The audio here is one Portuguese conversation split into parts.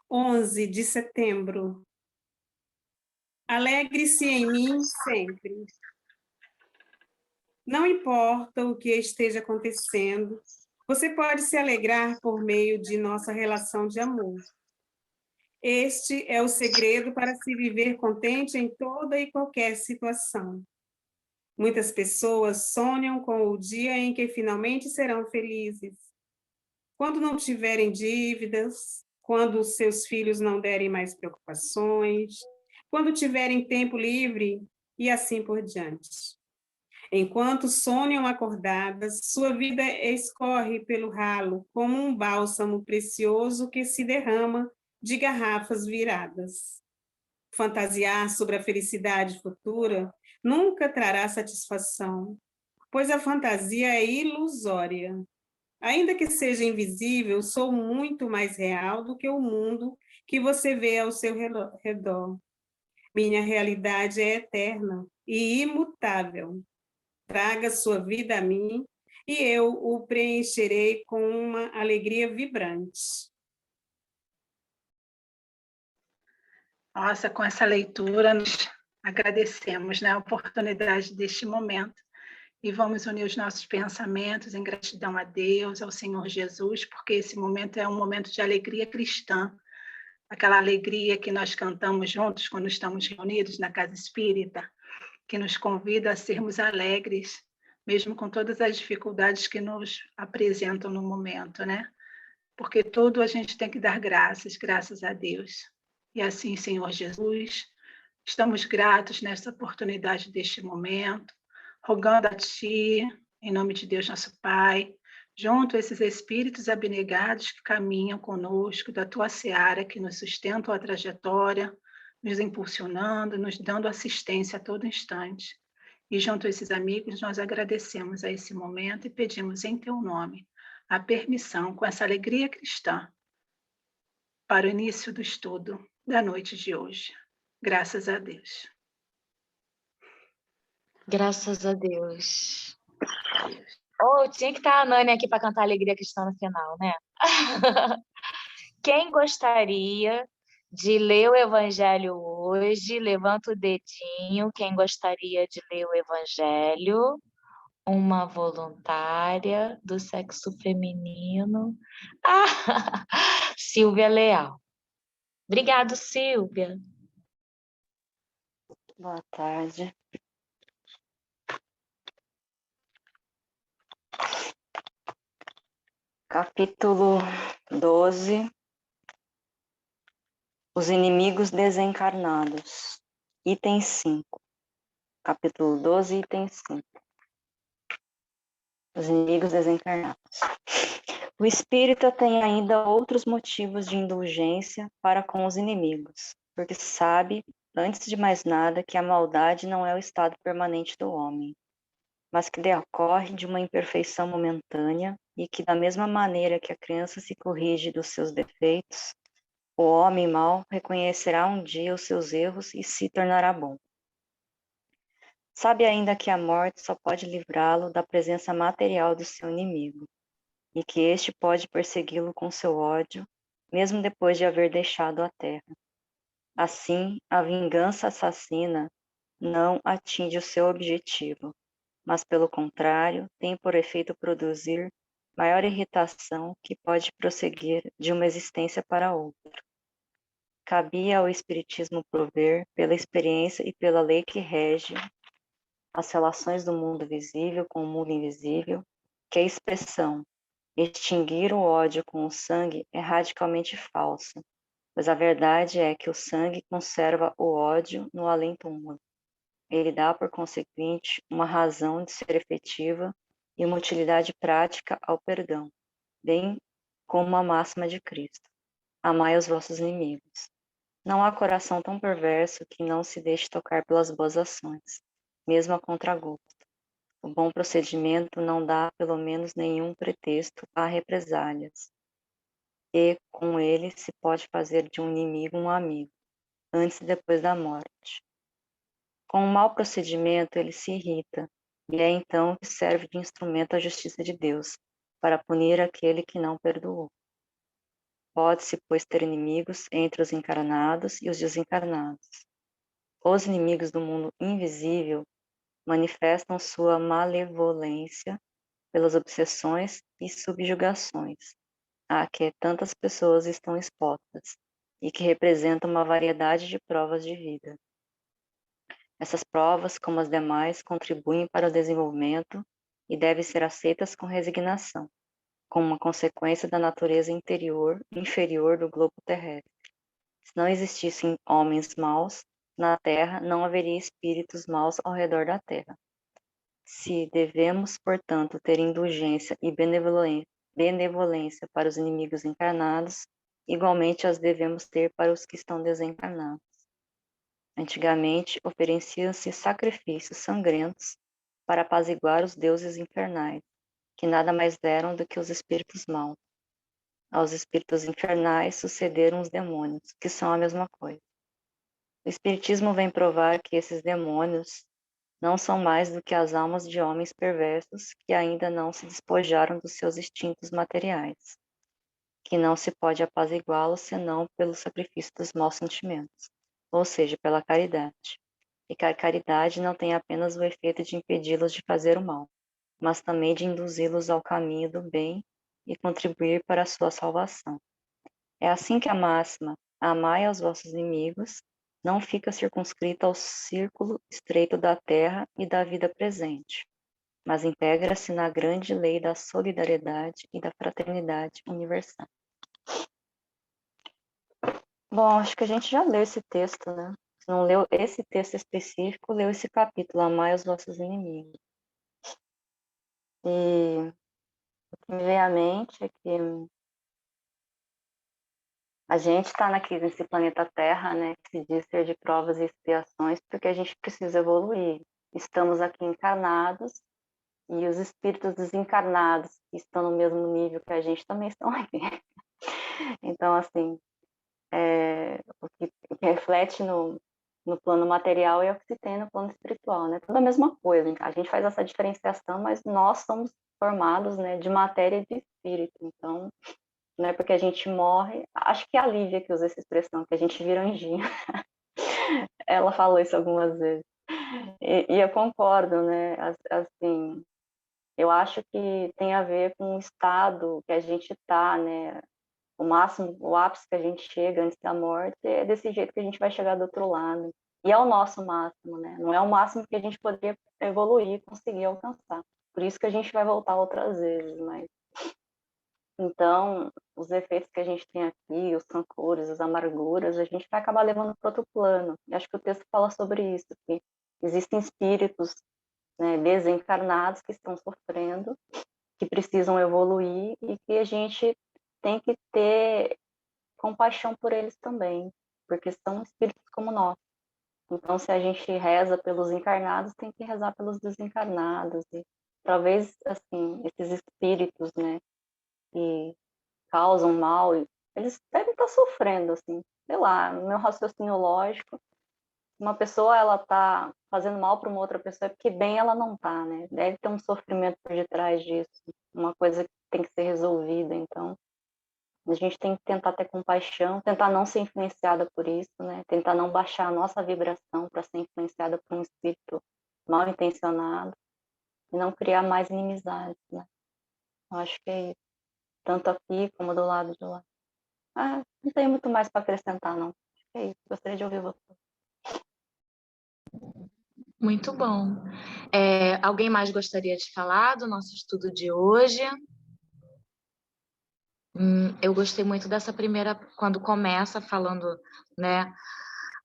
11 de setembro. Alegre-se em mim sempre. Não importa o que esteja acontecendo, você pode se alegrar por meio de nossa relação de amor. Este é o segredo para se viver contente em toda e qualquer situação. Muitas pessoas sonham com o dia em que finalmente serão felizes. Quando não tiverem dívidas, quando seus filhos não derem mais preocupações, quando tiverem tempo livre e assim por diante. Enquanto sonham acordadas, sua vida escorre pelo ralo como um bálsamo precioso que se derrama de garrafas viradas. Fantasiar sobre a felicidade futura nunca trará satisfação, pois a fantasia é ilusória. Ainda que seja invisível, sou muito mais real do que o mundo que você vê ao seu redor. Minha realidade é eterna e imutável. Traga sua vida a mim e eu o preencherei com uma alegria vibrante. Nossa, com essa leitura, nos agradecemos, né, a oportunidade deste momento e vamos unir os nossos pensamentos em gratidão a Deus, ao Senhor Jesus, porque esse momento é um momento de alegria cristã, aquela alegria que nós cantamos juntos quando estamos reunidos na casa espírita, que nos convida a sermos alegres, mesmo com todas as dificuldades que nos apresentam no momento, né? Porque tudo a gente tem que dar graças, graças a Deus. E assim, Senhor Jesus, estamos gratos nessa oportunidade deste momento, rogando a Ti, em nome de Deus, nosso Pai, junto a esses espíritos abnegados que caminham conosco, da Tua seara, que nos sustentam a trajetória, nos impulsionando, nos dando assistência a todo instante. E junto a esses amigos, nós agradecemos a esse momento e pedimos em Teu nome a permissão, com essa alegria cristã, para o início do estudo da noite de hoje. Graças a Deus. Graças a Deus. Oh, tinha que estar a Nani aqui para cantar Alegria Cristã no final, né? Quem gostaria de ler o Evangelho hoje? Levanta o dedinho. Quem gostaria de ler o Evangelho? Uma voluntária do sexo feminino. Ah, Silvia Leal. Obrigado, Silvia. Boa tarde. Capítulo 12. Os inimigos desencarnados. Item 5. Capítulo 12, item 5. Os inimigos desencarnados. O espírita tem ainda outros motivos de indulgência para com os inimigos, porque sabe, antes de mais nada, que a maldade não é o estado permanente do homem, mas que decorre de uma imperfeição momentânea e que, da mesma maneira que a criança se corrige dos seus defeitos, o homem mau reconhecerá um dia os seus erros e se tornará bom. Sabe ainda que a morte só pode livrá-lo da presença material do seu inimigo, e que este pode persegui-lo com seu ódio, mesmo depois de haver deixado a terra. Assim, a vingança assassina não atinge o seu objetivo, mas, pelo contrário, tem por efeito produzir maior irritação que pode prosseguir de uma existência para outra. Cabia ao Espiritismo prover, pela experiência e pela lei que rege as relações do mundo visível com o mundo invisível, que a expressão extinguir o ódio com o sangue é radicalmente falsa, pois a verdade é que o sangue conserva o ódio no além-túmulo. Ele dá, por conseguinte, uma razão de ser efetiva e uma utilidade prática ao perdão, bem como a máxima de Cristo: amai os vossos inimigos. Não há coração tão perverso que não se deixe tocar pelas boas ações, mesmo a contragosto. O bom procedimento não dá, pelo menos, nenhum pretexto a represálias. E, com ele, se pode fazer de um inimigo um amigo, antes e depois da morte. Com o mau procedimento, ele se irrita, e é então que serve de instrumento à justiça de Deus, para punir aquele que não perdoou. pode-se, pois, ter inimigos entre os encarnados e os desencarnados. Os inimigos do mundo invisível manifestam sua malevolência pelas obsessões e subjugações a que tantas pessoas estão expostas e que representam uma variedade de provas de vida. Essas provas, como as demais, contribuem para o desenvolvimento e devem ser aceitas com resignação, como uma consequência da natureza inferior do globo terrestre. Se não existissem homens maus na Terra, não haveria espíritos maus ao redor da Terra. Se devemos, portanto, ter indulgência e benevolência para os inimigos encarnados, igualmente as devemos ter para os que estão desencarnados. Antigamente, ofereciam-se sacrifícios sangrentos para apaziguar os deuses infernais, que nada mais eram do que os espíritos maus. Aos espíritos infernais sucederam os demônios, que são a mesma coisa. O Espiritismo vem provar que esses demônios não são mais do que as almas de homens perversos que ainda não se despojaram dos seus instintos materiais, que não se pode apaziguá-los senão pelo sacrifício dos maus sentimentos, ou seja, pela caridade. E que a caridade não tem apenas o efeito de impedi-los de fazer o mal, mas também de induzi-los ao caminho do bem e contribuir para a sua salvação. É assim que a máxima, amai aos vossos inimigos, não fica circunscrita ao círculo estreito da terra e da vida presente, mas integra-se na grande lei da solidariedade e da fraternidade universal. Bom, acho que a gente já leu esse texto, né? Se não leu esse texto específico, leu esse capítulo, amai os vossos inimigos. E o que me vem à mente é que a gente está nesse planeta Terra, né, que se diz ser de provas e expiações, porque a gente precisa evoluir. Estamos aqui encarnados e os espíritos desencarnados que estão no mesmo nível que a gente também estão aqui. Então, assim, o que reflete no plano material é o que se tem no plano espiritual, né? Tudo a mesma coisa. A gente faz essa diferenciação, mas nós somos formados, né, de matéria e de espírito. Então, não é porque a gente morre, acho que é a Lívia que usa essa expressão, que a gente vira anjinho. Ela falou isso algumas vezes. E eu concordo, né? Assim, eu acho que tem a ver com o estado que a gente está, né? O máximo, o ápice que a gente chega antes da morte é desse jeito que a gente vai chegar do outro lado. E é o nosso máximo, né? Não é o máximo que a gente poderia evoluir, conseguir alcançar. Por isso que a gente vai voltar outras vezes, mas então, os efeitos que a gente tem aqui, os rancores, as amarguras, a gente vai acabar levando para outro plano. E acho que o texto fala sobre isso, que existem espíritos, né, desencarnados que estão sofrendo, que precisam evoluir e que a gente tem que ter compaixão por eles também, porque são espíritos como nós. Então, se a gente reza pelos encarnados, tem que rezar pelos desencarnados. E talvez, assim, esses espíritos, né, que causam mal, eles devem estar sofrendo, assim, sei lá, no meu raciocínio lógico, uma pessoa, ela tá fazendo mal para uma outra pessoa, é porque bem ela não tá, né? Deve ter um sofrimento por detrás disso, uma coisa que tem que ser resolvida, então a gente tem que tentar ter compaixão, tentar não ser influenciada por isso, né? Tentar não baixar a nossa vibração para ser influenciada por um espírito mal intencionado e não criar mais inimizades, né? Eu acho que é isso, tanto aqui como do lado de lá. Não tem muito mais para acrescentar, não. É isso, gostaria de ouvir você. Muito bom. Alguém mais gostaria de falar do nosso estudo de hoje? Eu gostei muito dessa primeira, quando começa falando, né?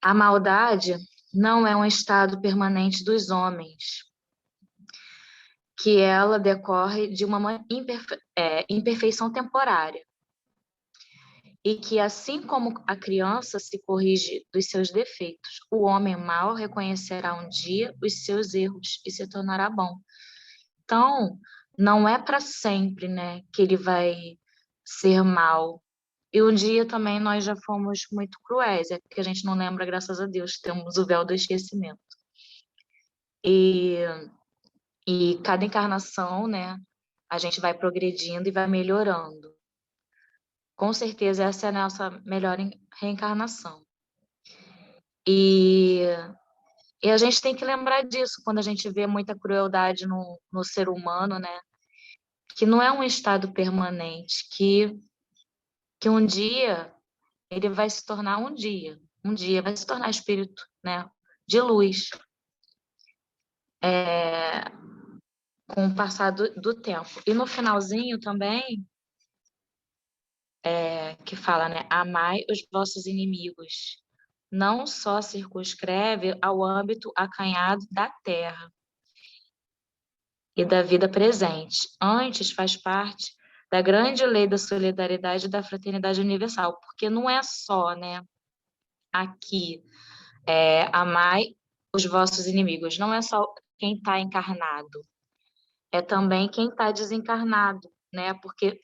A maldade não é um estado permanente dos homens, que ela decorre de uma imperfeição temporária. E que, assim como a criança se corrige dos seus defeitos, o homem mau reconhecerá um dia os seus erros e se tornará bom. Então, não é para sempre, né, que ele vai ser mau. E um dia também nós já fomos muito cruéis, é porque a gente não lembra, graças a Deus, temos o véu do esquecimento. E cada encarnação, né, a gente vai progredindo e vai melhorando. com certeza essa é a nossa melhor reencarnação. E a gente tem que lembrar disso quando a gente vê muita crueldade no ser humano, né? Que não é um estado permanente, que um dia ele vai se tornar um dia vai se tornar espírito, né? De luz. Com o passar do tempo. E no finalzinho também, que fala, né? Amai os vossos inimigos. Não só circunscreve ao âmbito acanhado da terra e da vida presente. Antes faz parte da grande lei da solidariedade e da fraternidade universal, porque não é só, né? Aqui, amai os vossos inimigos. Não é só quem está encarnado, é também quem está desencarnado, né? Porque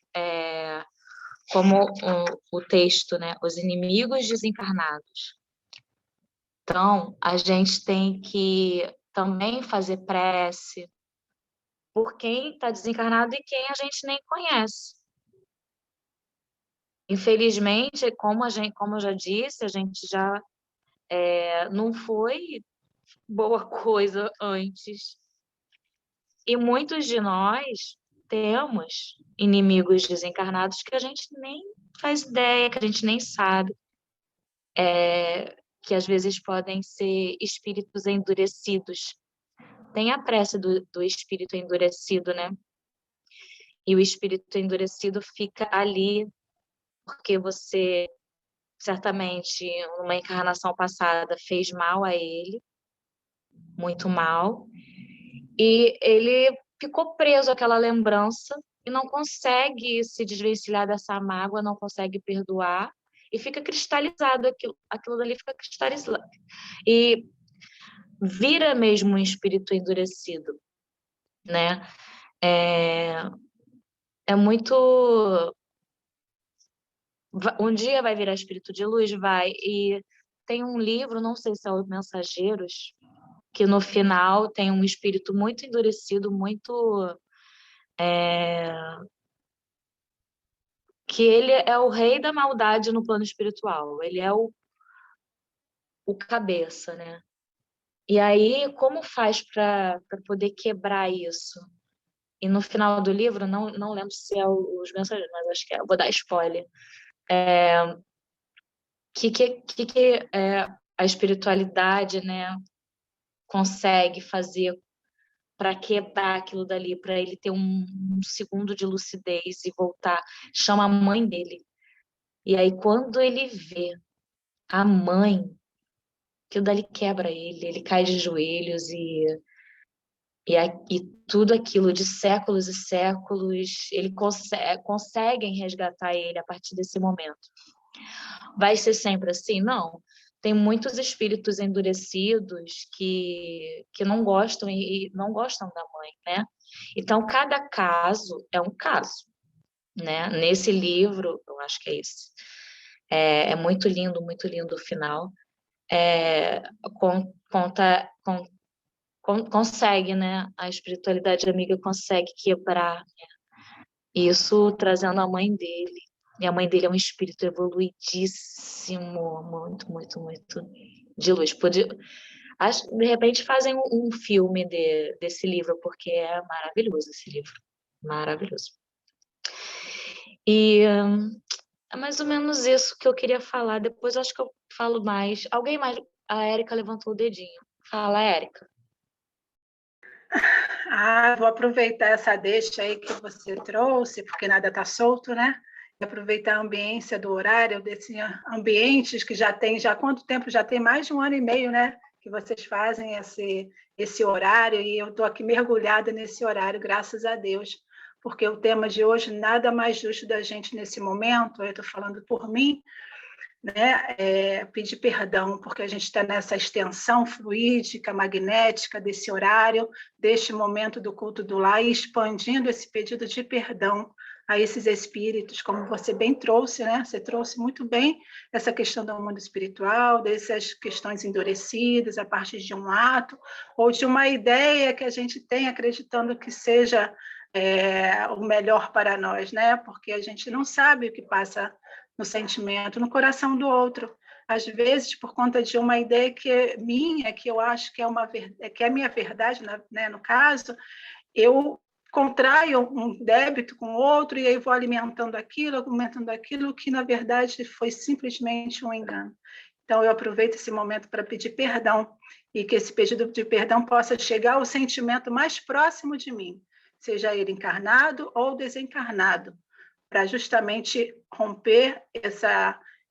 como o texto, né? Os inimigos desencarnados. Então, a gente tem que também fazer prece por quem está desencarnado e quem a gente nem conhece. Infelizmente, como eu já disse, a gente já não foi boa coisa antes. E muitos de nós temos inimigos desencarnados que a gente nem faz ideia, que a gente nem sabe. Que às vezes podem ser espíritos endurecidos. Tem a prece do espírito endurecido, né? E o espírito endurecido fica ali porque você, certamente, numa encarnação passada, fez mal a ele, muito mal, e ele ficou preso àquela lembrança e não consegue se desvencilhar dessa mágoa, não consegue perdoar, e fica cristalizado, aquilo dali fica cristalizado. E vira mesmo um espírito endurecido, né? É muito... Um dia vai virar espírito de luz? Vai. E tem um livro, não sei se é o Mensageiros, que no final tem um espírito muito endurecido, muito... que ele é o rei da maldade no plano espiritual. Ele é o cabeça, né? E aí, como faz para poder quebrar isso? E no final do livro, não lembro se é os Mensageiros, mas acho que vou dar spoiler. Que a espiritualidade, né, consegue fazer para quebrar aquilo dali, para ele ter um segundo de lucidez e voltar? Chama a mãe dele. E aí, quando ele vê a mãe, aquilo dali quebra ele cai de joelhos e tudo aquilo de séculos e séculos, ele conseguem resgatar ele a partir desse momento. Vai ser sempre assim? Não. Tem muitos espíritos endurecidos que não gostam e não gostam da mãe, né? Então, cada caso é um caso, né? Nesse livro, eu acho que é esse. É muito lindo o final. Consegue, né? A espiritualidade amiga consegue quebrar, né? Isso trazendo a mãe dele. E a mãe dele é um espírito evoluidíssimo, muito, muito, muito de luz. De repente fazem um filme desse livro, porque é maravilhoso esse livro. Maravilhoso. E é mais ou menos isso que eu queria falar. Depois eu acho que eu falo mais. Alguém mais? A Érica levantou o dedinho. Fala, Érica. Vou aproveitar essa deixa aí que você trouxe, porque nada está solto, né? E aproveitar a ambiência do horário, desses ambientes que já quanto tempo? Já tem mais de 1 ano e meio, né? Que vocês fazem esse horário, e eu estou aqui mergulhada nesse horário, graças a Deus, porque o tema de hoje, nada mais justo da gente nesse momento, eu estou falando por mim, né? Pedir perdão, porque a gente está nessa extensão fluídica, magnética desse horário, deste momento do culto do lar, e expandindo esse pedido de perdão a esses espíritos, como você bem trouxe, né? Você trouxe muito bem essa questão do mundo espiritual, dessas questões endurecidas a partir de um ato ou de uma ideia que a gente tem acreditando que seja o melhor para nós, né? Porque a gente não sabe o que passa no sentimento, no coração do outro. Às vezes, por conta de uma ideia que é minha, que eu acho que que é minha verdade, né? No caso, eu contraio um débito com outro e aí vou alimentando aquilo que, na verdade, foi simplesmente um engano. Então, eu aproveito esse momento para pedir perdão e que esse pedido de perdão possa chegar ao sentimento mais próximo de mim, seja ele encarnado ou desencarnado, para justamente romper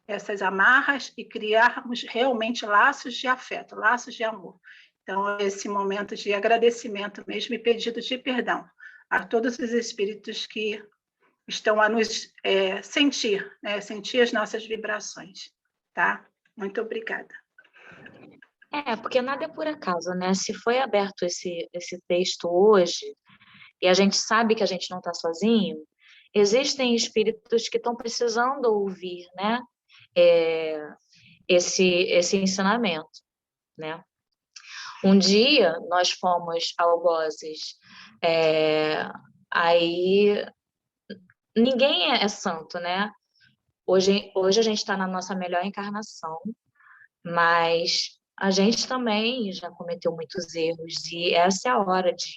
essas amarras e criarmos realmente laços de afeto, laços de amor. Então, esse momento de agradecimento mesmo e pedido de perdão a todos os espíritos que estão a nos sentir, né? Sentir as nossas vibrações, tá? Muito obrigada. Porque nada é por acaso, né? Se foi aberto esse texto hoje, e a gente sabe que a gente não está sozinho, existem espíritos que estão precisando ouvir, né? Esse ensinamento, né? Um dia nós fomos algozes, aí ninguém é santo, né? Hoje a gente está na nossa melhor encarnação, mas a gente também já cometeu muitos erros e essa é a hora de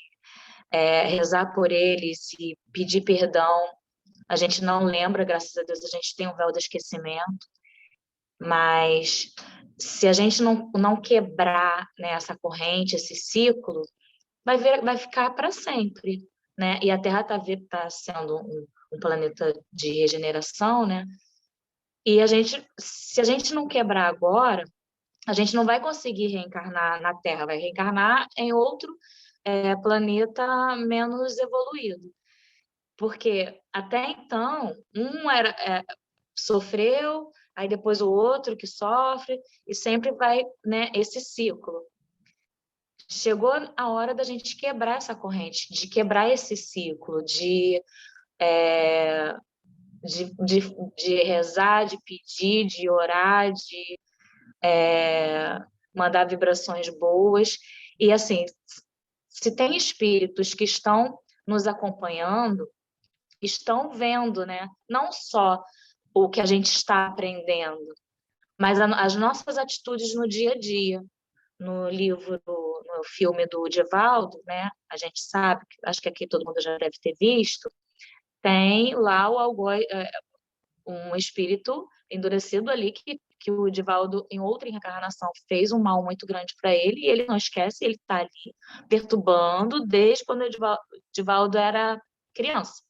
rezar por eles e pedir perdão. A gente não lembra, graças a Deus, a gente tem um véu do esquecimento, mas se a gente não quebrar, né, essa corrente, esse ciclo, vai ficar para sempre, né? E a Terra tá sendo um planeta de regeneração, né? E se a gente não quebrar agora, a gente não vai conseguir reencarnar na Terra, vai reencarnar em outro planeta menos evoluído. Porque até então, sofreu, aí depois o outro que sofre, e sempre vai, né, esse ciclo. Chegou a hora da gente quebrar essa corrente, de quebrar esse ciclo, de rezar, de pedir, de orar, de mandar vibrações boas. E, assim, se tem espíritos que estão nos acompanhando, estão vendo, né? Não só o que a gente está aprendendo, mas as nossas atitudes no dia a dia. No no filme do Divaldo, né? A gente sabe, acho que aqui todo mundo já deve ter visto, tem lá o algoz, um espírito endurecido ali que o Divaldo, em outra reencarnação, fez um mal muito grande para ele, e ele não esquece, ele está ali perturbando desde quando o Divaldo era criança.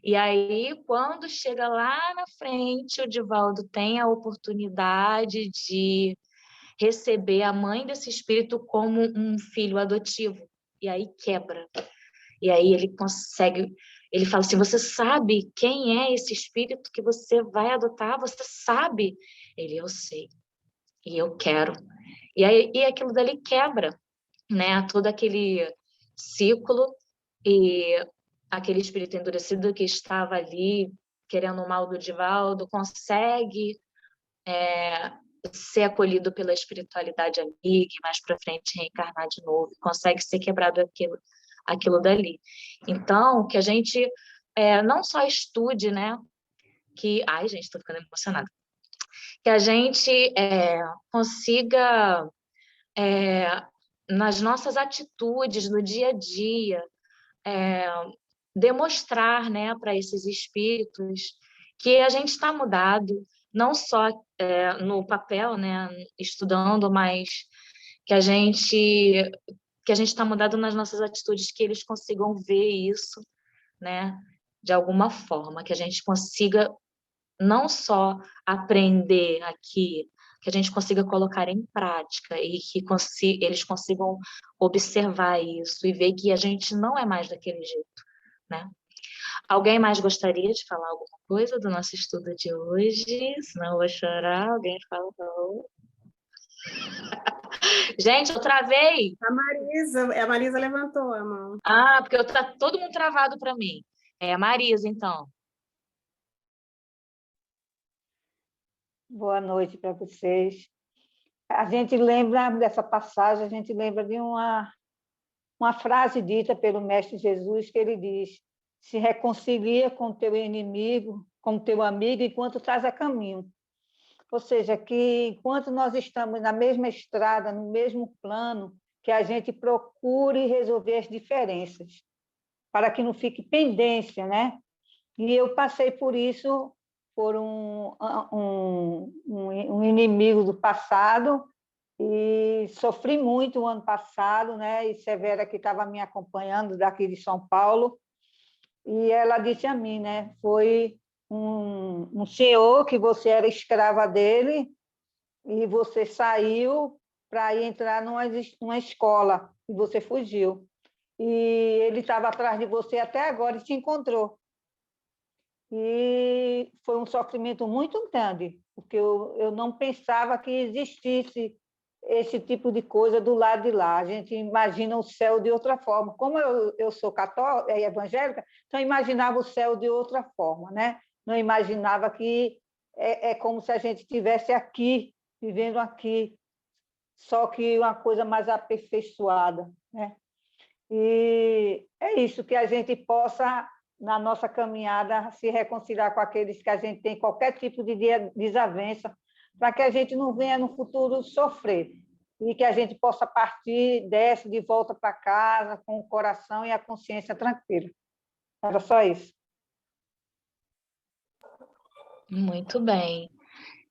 E aí, quando chega lá na frente, o Divaldo tem a oportunidade de receber a mãe desse espírito como um filho adotivo. E aí quebra. E aí ele fala assim, você sabe quem é esse espírito que você vai adotar? Você sabe? Eu sei. E eu quero. E aquilo dali quebra, né? Todo aquele ciclo e aquele espírito endurecido que estava ali querendo o mal do Divaldo consegue ser acolhido pela espiritualidade amiga e mais para frente reencarnar de novo, consegue ser quebrado aquilo dali. Então, que a gente não só estude, né? Ai, gente, estou ficando emocionada. Que a gente consiga, nas nossas atitudes, no dia a dia, demonstrar, né, para esses espíritos que a gente está mudado, não só no papel, né, estudando, mas que a gente está mudado nas nossas atitudes, que eles consigam ver isso, né, de alguma forma, que a gente consiga não só aprender aqui, que a gente consiga colocar em prática e que eles consigam observar isso e ver que a gente não é mais daquele jeito, né? Alguém mais gostaria de falar alguma coisa do nosso estudo de hoje? Senão eu vou chorar. Alguém fala não. Gente, eu travei. A Marisa levantou a mão. Porque tá todo mundo travado para mim. A Marisa, então. Boa noite para vocês. A gente lembra dessa passagem, a gente lembra de uma frase dita pelo Mestre Jesus, que ele diz: se reconcilia com o teu inimigo, com o teu amigo, enquanto estás a caminho. Ou seja, que enquanto nós estamos na mesma estrada, no mesmo plano, que a gente procure resolver as diferenças, para que não fique pendência, né? E eu passei por isso, por um inimigo do passado, e sofri muito o ano passado, né? E Severa, que estava me acompanhando daqui de São Paulo, e ela disse a mim, né? Foi um senhor que você era escrava dele e você saiu para ir entrar numa escola e você fugiu. E ele estava atrás de você até agora e te encontrou. E foi um sofrimento muito grande, porque eu não pensava que existisse esse tipo de coisa do lado de lá. A gente imagina o céu de outra forma. Como eu sou católica e evangélica, então eu imaginava o céu de outra forma, né? Não imaginava que é como se a gente estivesse aqui, vivendo aqui, só que uma coisa mais aperfeiçoada, né? E é isso, que a gente possa, na nossa caminhada, se reconciliar com aqueles que a gente tem qualquer tipo de desavença, para que a gente não venha no futuro sofrer e que a gente possa partir dessa de volta para casa com o coração e a consciência tranquila. Era só isso. Muito bem.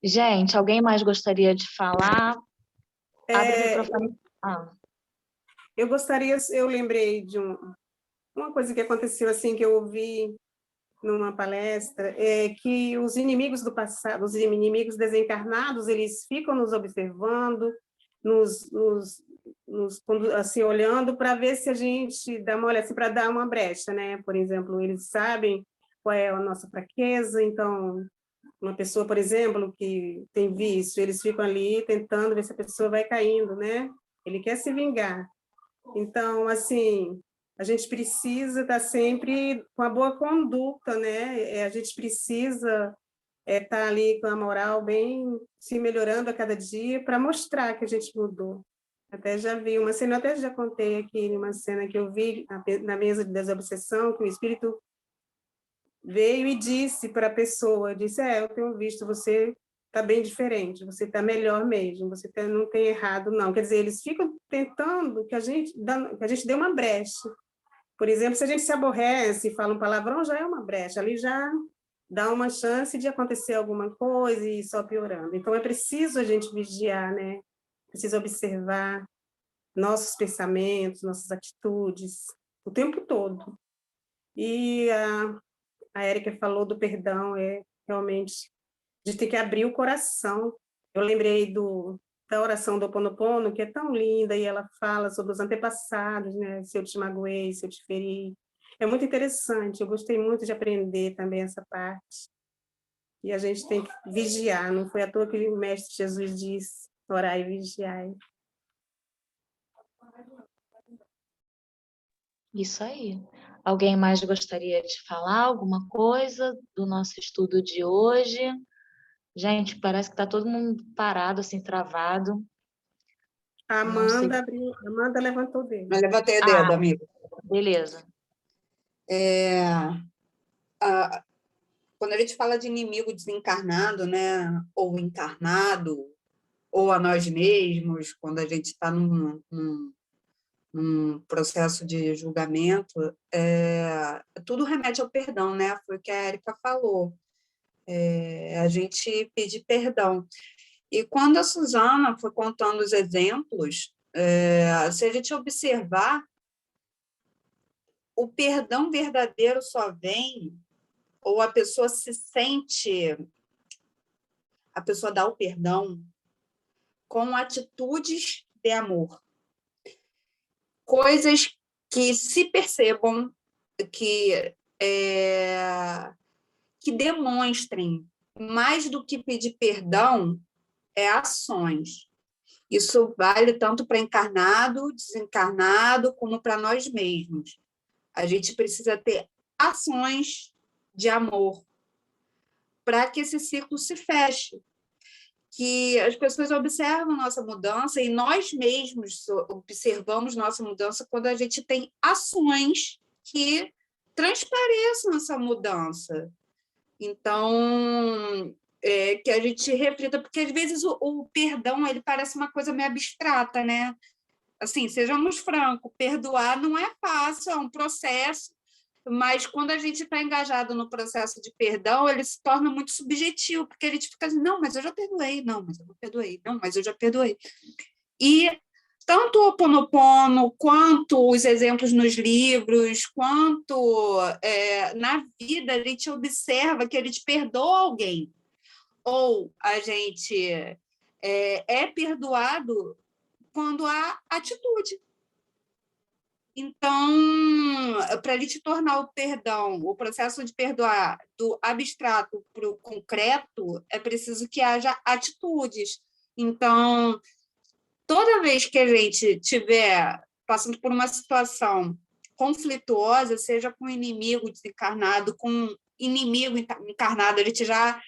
Gente, alguém mais gostaria de falar? Abre o microfone. Eu lembrei de uma coisa que aconteceu assim, que eu ouvi numa palestra, que os inimigos do passado, os inimigos desencarnados, eles ficam nos observando, assim, olhando para ver se a gente dá uma olhada, assim, para dar uma brecha, né? Por exemplo, eles sabem qual é a nossa fraqueza, então, uma pessoa, por exemplo, que tem vício, eles ficam ali tentando ver se a pessoa vai caindo, né? Ele quer se vingar. Então, assim, a gente precisa estar sempre com a boa conduta, né? A gente precisa estar ali com a moral bem se melhorando a cada dia para mostrar que a gente mudou. Até já vi uma cena, até já contei aqui uma cena que eu vi na mesa de desobsessão, que o espírito veio e disse para a pessoa, disse, eu tenho visto você está bem diferente, você está melhor mesmo, você não tem errado, não. Quer dizer, eles ficam tentando que a gente dê uma brecha. Por exemplo, se a gente se aborrece e fala um palavrão, já é uma brecha, ali já dá uma chance de acontecer alguma coisa e só piorando. Então, é preciso a gente vigiar, né? Precisa observar nossos pensamentos, nossas atitudes, o tempo todo. E a Érica falou do perdão, realmente, a gente tem que abrir o coração. Eu lembrei da oração do Ho Oponopono, que é tão linda, e ela fala sobre os antepassados, né? Se eu te magoei, se eu te feri. É muito interessante, eu gostei muito de aprender também essa parte. E a gente tem que vigiar, não foi à toa que o Mestre Jesus disse, orai e vigiai. Isso aí. Alguém mais gostaria de falar alguma coisa do nosso estudo de hoje? Gente, parece que está todo mundo parado, assim, travado. A Amanda levantou o dedo. Eu levantei o dedo, amigo. Beleza. Quando a gente fala de inimigo desencarnado, né, ou encarnado, ou a nós mesmos, quando a gente está num processo de julgamento, tudo remete ao perdão, né? Foi o que a Érica falou. A gente pedir perdão. E quando a Suzana foi contando os exemplos, se a gente observar, o perdão verdadeiro só vem, ou a pessoa se sente, a pessoa dá o perdão com atitudes de amor. Coisas que se percebam, que demonstrem, mais do que pedir perdão, ações. Isso vale tanto para encarnado, desencarnado, como para nós mesmos. A gente precisa ter ações de amor para que esse ciclo se feche, que as pessoas observam nossa mudança e nós mesmos observamos nossa mudança quando a gente tem ações que transpareçam essa mudança. Então, que a gente reflita, porque às vezes o perdão ele parece uma coisa meio abstrata, né? Assim, sejamos francos, perdoar não é fácil, é um processo, mas quando a gente está engajado no processo de perdão, ele se torna muito subjetivo, porque a gente fica assim, não, mas eu já perdoei, não, mas eu não perdoei, não, mas eu já perdoei. E tanto o Ho Oponopono, quanto os exemplos nos livros, quanto na vida, a gente observa que a gente perdoa alguém, ou a gente é perdoado quando há atitude. Então, para a gente tornar o perdão, o processo de perdoar do abstrato para o concreto, é preciso que haja atitudes. Então, toda vez que a gente estiver passando por uma situação conflituosa, seja com inimigo desencarnado, com inimigo encarnado, a gente já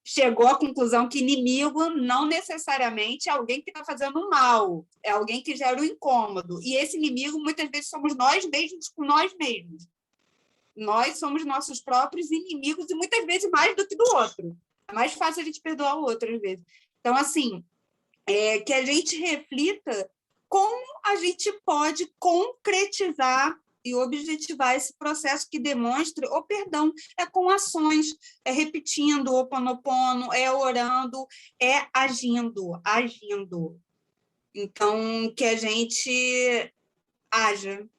chegou à conclusão que inimigo não necessariamente é alguém que está fazendo mal, é alguém que gera um incômodo. E esse inimigo, muitas vezes, somos nós mesmos com nós mesmos. Nós somos nossos próprios inimigos e muitas vezes mais do que do outro. É mais fácil a gente perdoar o outro, às vezes. Então, assim, que a gente reflita como a gente pode concretizar e objetivar esse processo que demonstre o perdão. É com ações, é repetindo o Ho Oponopono, é orando, é agindo. Então, que a gente haja.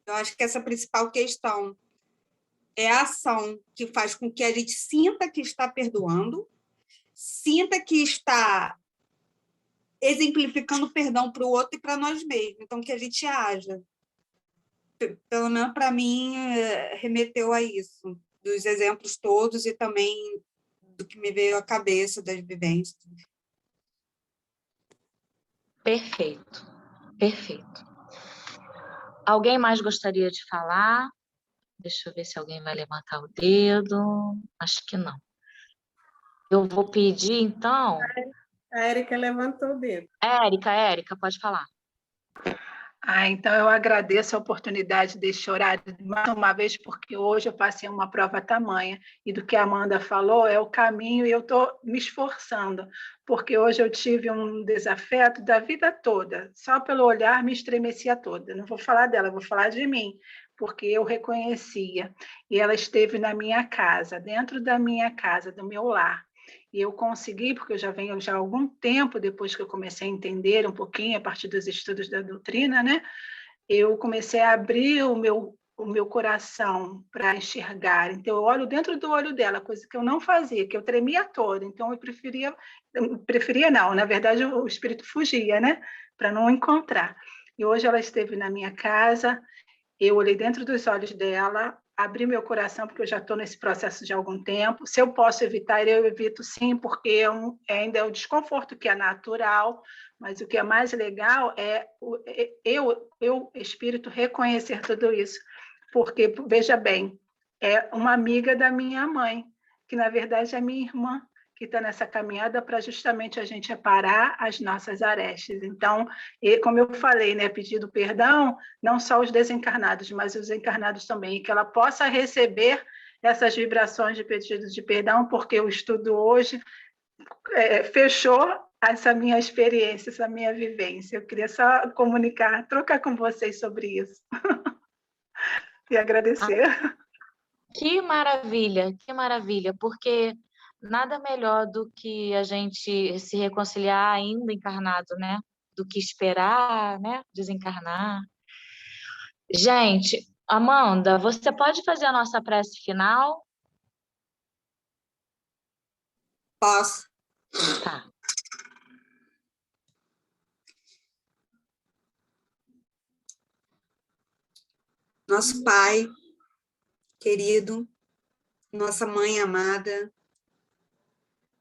Eu acho que essa é a principal questão. É a ação que faz com que a gente sinta que está perdoando, sinta que está exemplificando perdão para o outro e para nós mesmos. Então, que a gente haja. Pelo menos para mim, remeteu a isso, dos exemplos todos e também do que me veio à cabeça das vivências. Perfeito, perfeito. Alguém mais gostaria de falar? Deixa eu ver se alguém vai levantar o dedo. Acho que não. Eu vou pedir, então... A Érica levantou o dedo. Érica, pode falar. Então eu agradeço a oportunidade deste horário mais uma vez, porque hoje eu passei uma prova tamanha, e do que a Amanda falou é o caminho, e eu estou me esforçando, porque hoje eu tive um desafeto da vida toda, só pelo olhar me estremecia toda. Não vou falar dela, vou falar de mim, porque eu reconhecia, e ela esteve na minha casa, dentro da minha casa, do meu lar. E eu consegui, porque eu já venho já há algum tempo, depois que eu comecei a entender um pouquinho, a partir dos estudos da doutrina, né? Eu comecei a abrir o meu coração para enxergar. Então, eu olho dentro do olho dela, coisa que eu não fazia, que eu tremia toda. Então, eu preferia não, na verdade, o espírito fugia, né? Para não encontrar. E hoje ela esteve na minha casa, eu olhei dentro dos olhos dela, abri meu coração, porque eu já estou nesse processo de algum tempo. Se eu posso evitar, eu evito sim, porque ainda é o desconforto que é natural, mas o que é mais legal é eu, espírito, reconhecer tudo isso. Porque, veja bem, é uma amiga da minha mãe, que na verdade é minha irmã, que está nessa caminhada para justamente a gente parar as nossas arestas. Então, como eu falei, né, pedindo perdão, não só os desencarnados, mas os encarnados também, e que ela possa receber essas vibrações de pedido de perdão, porque o estudo hoje fechou essa minha experiência, essa minha vivência. Eu queria só trocar com vocês sobre isso. E agradecer. Que maravilha, porque nada melhor do que a gente se reconciliar ainda encarnado, né? Do que esperar, né? Desencarnar. Gente, Amanda, você pode fazer a nossa prece final? Posso. Tá. Nosso Pai querido, nossa Mãe amada,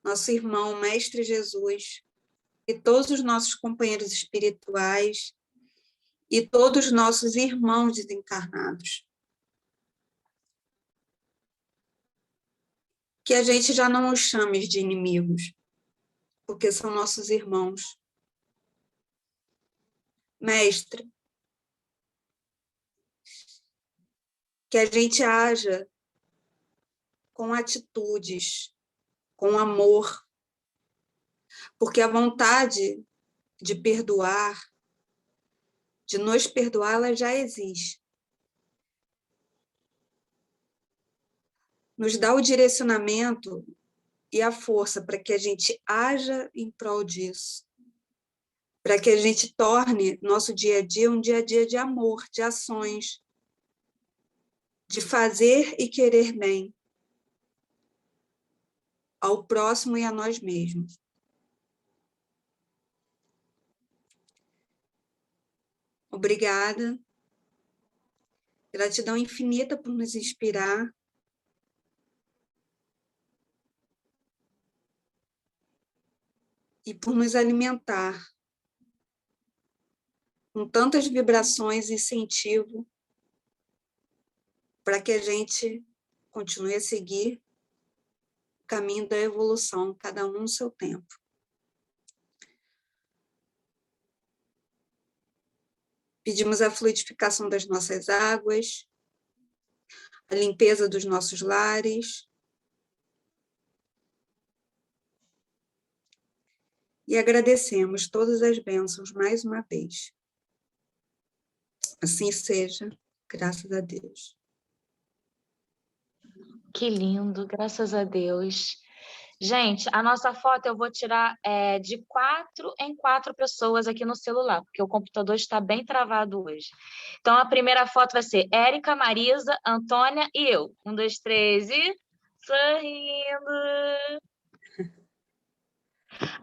nosso irmão Mestre Jesus, e todos os nossos companheiros espirituais e todos os nossos irmãos desencarnados. Que a gente já não os chame de inimigos, porque são nossos irmãos. Mestre, que a gente haja com atitudes, com amor, porque a vontade de perdoar, de nos perdoar, ela já existe. Nos dá o direcionamento e a força para que a gente haja em prol disso, para que a gente torne nosso dia a dia um dia a dia de amor, de ações, de fazer e querer bem ao próximo e a nós mesmos. Obrigada. Gratidão infinita por nos inspirar. E por nos alimentar com tantas vibrações e incentivo para que a gente continue a seguir o caminho da evolução, cada um no seu tempo. Pedimos a fluidificação das nossas águas, a limpeza dos nossos lares, e agradecemos todas as bênçãos mais uma vez. Assim seja, graças a Deus. Que lindo, graças a Deus. Gente, a nossa foto eu vou tirar de 4 em 4 pessoas aqui no celular, porque o computador está bem travado hoje. Então, a primeira foto vai ser Érica, Marisa, Antônia e eu. 1, 2, 3 e... sorrindo.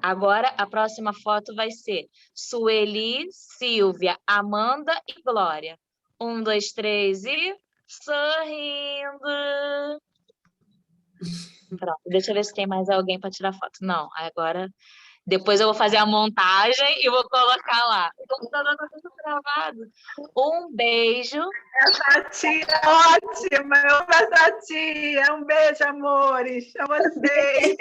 Agora, a próxima foto vai ser Sueli, Silvia, Amanda e Glória. 1, 2, 3 e... sorrindo. Pronto, deixa eu ver se tem mais alguém para tirar foto. Não, agora... Depois eu vou fazer a montagem e vou colocar lá. O computador está tudo travado. Um beijo. Essa tia é ótima, eu amo essa tia. Um beijo, amores. A vocês.